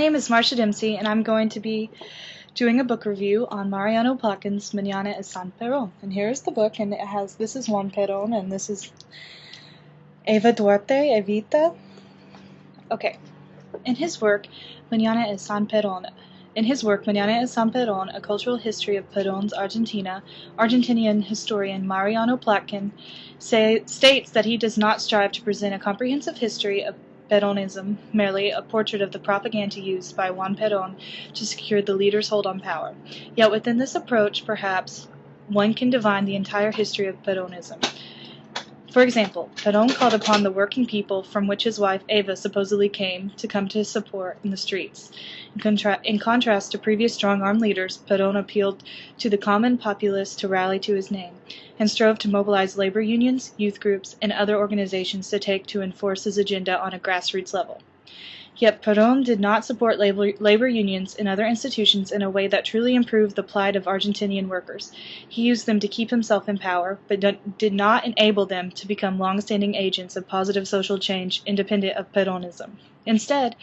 name is Marcia Dempsey, and I'm going to be doing a book review on Mariano Plotkin's Mañana es San Perón. And here's the book, and this is Juan Perón, and this is Eva Duarte, Evita. Okay. In his work, Mañana es San Perón, A Cultural History of Perón's Argentina, Argentinian historian Mariano Plotkin states that he does not strive to present a comprehensive history of Peronism, merely a portrait of the propaganda used by Juan Perón to secure the leader's hold on power. Yet within this approach, perhaps, one can divine the entire history of Peronism. For example, Perón called upon the working people from which his wife Eva supposedly came to come to his support in the streets. In contrast to previous strong-armed leaders, Perón appealed to the common populace to rally to his name, and strove to mobilize labor unions, youth groups, and other organizations to enforce his agenda on a grassroots level. Yet Perón did not support labor unions and other institutions in a way that truly improved the plight of Argentinian workers. He used them to keep himself in power, but did not enable them to become long-standing agents of positive social change independent of Peronism. Instead,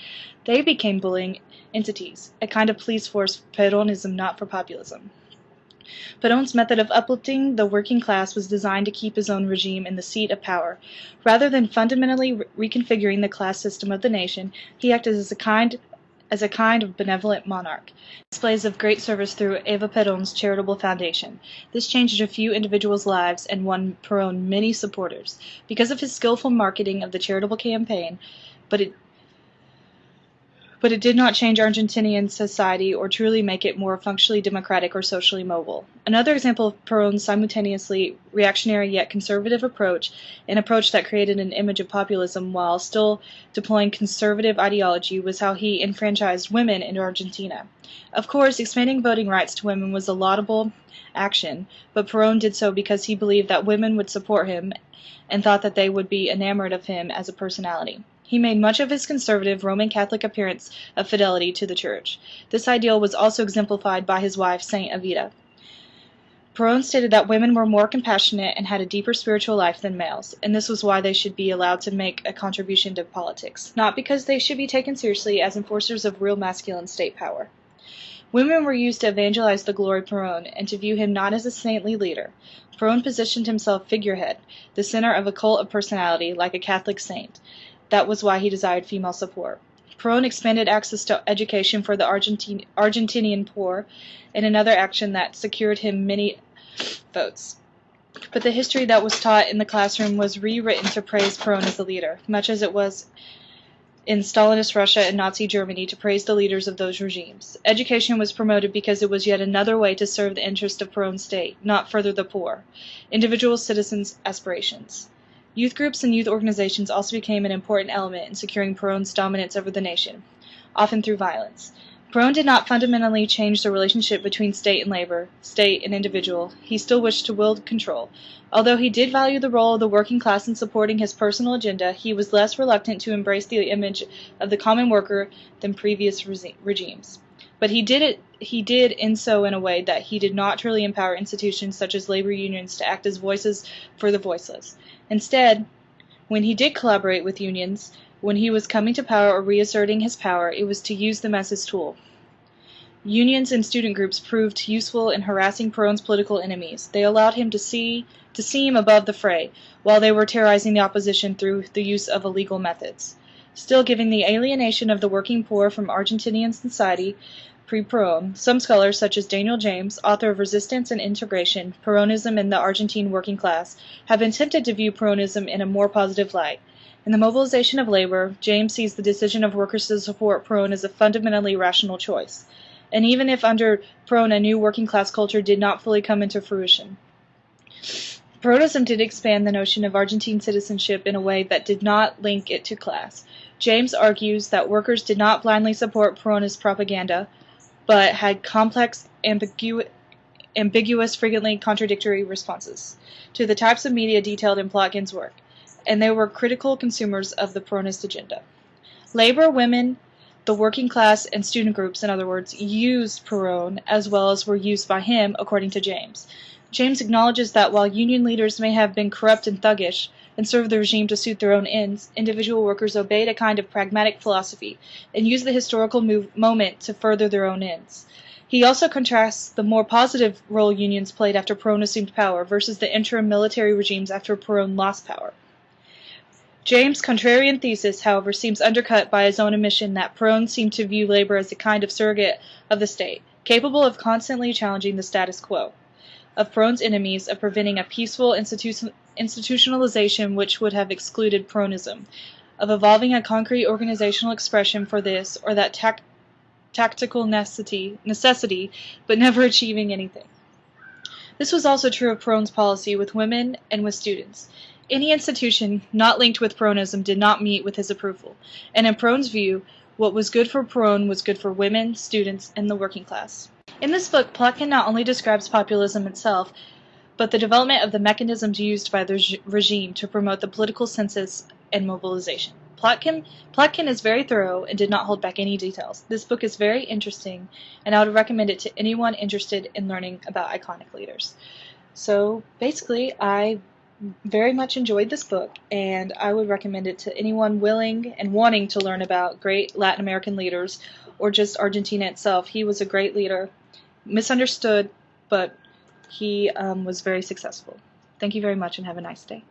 they became bullying entities, a kind of police force for Peronism, not for populism. Perón's method of uplifting the working class was designed to keep his own regime in the seat of power. Rather than fundamentally reconfiguring the class system of the nation, he acted as a kind of benevolent monarch. Displays of great service through Eva Perón's charitable foundation. This changed a few individuals' lives and won Perón many supporters. Because of his skillful marketing of the charitable campaign, but it did not change Argentinian society or truly make it more functionally democratic or socially mobile. Another example of Perón's simultaneously reactionary yet conservative approach, an approach that created an image of populism while still deploying conservative ideology, was how he enfranchised women in Argentina. Of course, expanding voting rights to women was a laudable action, but Perón did so because he believed that women would support him and thought that they would be enamored of him as a personality. He made much of his conservative Roman Catholic appearance of fidelity to the Church. This ideal was also exemplified by his wife, Saint Evita. Perón stated that women were more compassionate and had a deeper spiritual life than males, and this was why they should be allowed to make a contribution to politics, not because they should be taken seriously as enforcers of real masculine state power. Women were used to evangelize the glory Perón and to view him not as a saintly leader. Perón positioned himself figurehead, the center of a cult of personality, like a Catholic saint. That was why he desired female support. Perón expanded access to education for the Argentinian poor, in another action that secured him many votes. But the history that was taught in the classroom was rewritten to praise Perón as a leader, much as it was in Stalinist Russia and Nazi Germany to praise the leaders of those regimes. Education was promoted because it was yet another way to serve the interest of Perón's state, not further the poor, individual citizens' aspirations. Youth groups and youth organizations also became an important element in securing Perón's dominance over the nation, often through violence. Perón did not fundamentally change the relationship between state and labor, state and individual. He still wished to wield control. Although he did value the role of the working class in supporting his personal agenda, he was less reluctant to embrace the image of the common worker than previous regimes. But he did so in a way that he did not truly empower institutions such as labor unions to act as voices for the voiceless. Instead, when he did collaborate with unions, when he was coming to power or reasserting his power, it was to use them as his tool. Unions and student groups proved useful in harassing Perón's political enemies. They allowed him to seem above the fray, while they were terrorizing the opposition through the use of illegal methods. Still, given the alienation of the working poor from Argentinian society pre-Perón, some scholars, such as Daniel James, author of Resistance and Integration, Peronism and the Argentine Working Class, have been tempted to view Peronism in a more positive light. In the mobilization of labor, James sees the decision of workers to support Perón as a fundamentally rational choice. And even if under Perón a new working class culture did not fully come into fruition, Peronism did expand the notion of Argentine citizenship in a way that did not link it to class. James argues that workers did not blindly support Peronist propaganda, but had complex, ambiguous, frequently contradictory responses to the types of media detailed in Plotkin's work, and they were critical consumers of the Peronist agenda. Labor, women, the working class, and student groups, in other words, used Perón as well as were used by him, according to James. James acknowledges that while Union leaders may have been corrupt and thuggish, and served the regime to suit their own ends, individual workers obeyed a kind of pragmatic philosophy, and used the historical moment to further their own ends. He also contrasts the more positive role unions played after Perón assumed power versus the interim military regimes after Perón lost power. James' contrarian thesis, however, seems undercut by his own admission that Perón seemed to view labor as a kind of surrogate of the state, capable of constantly challenging the status quo, of Perón's enemies, of preventing a peaceful institutionalization which would have excluded Peronism, of evolving a concrete organizational expression for this or that tactical necessity, but never achieving anything. This was also true of Perón's policy with women and with students. Any institution not linked with Peronism did not meet with his approval, and in Perón's view, what was good for Perón was good for women, students, and the working class. In this book, Plotkin not only describes populism itself, but the development of the mechanisms used by the regime to promote the political census and mobilization. Plotkin is very thorough and did not hold back any details. This book is very interesting, and I would recommend it to anyone interested in learning about iconic leaders. So basically, I very much enjoyed this book, and I would recommend it to anyone willing and wanting to learn about great Latin American leaders or just Argentina itself. He was a great leader, misunderstood, but he was very successful. Thank you very much and have a nice day.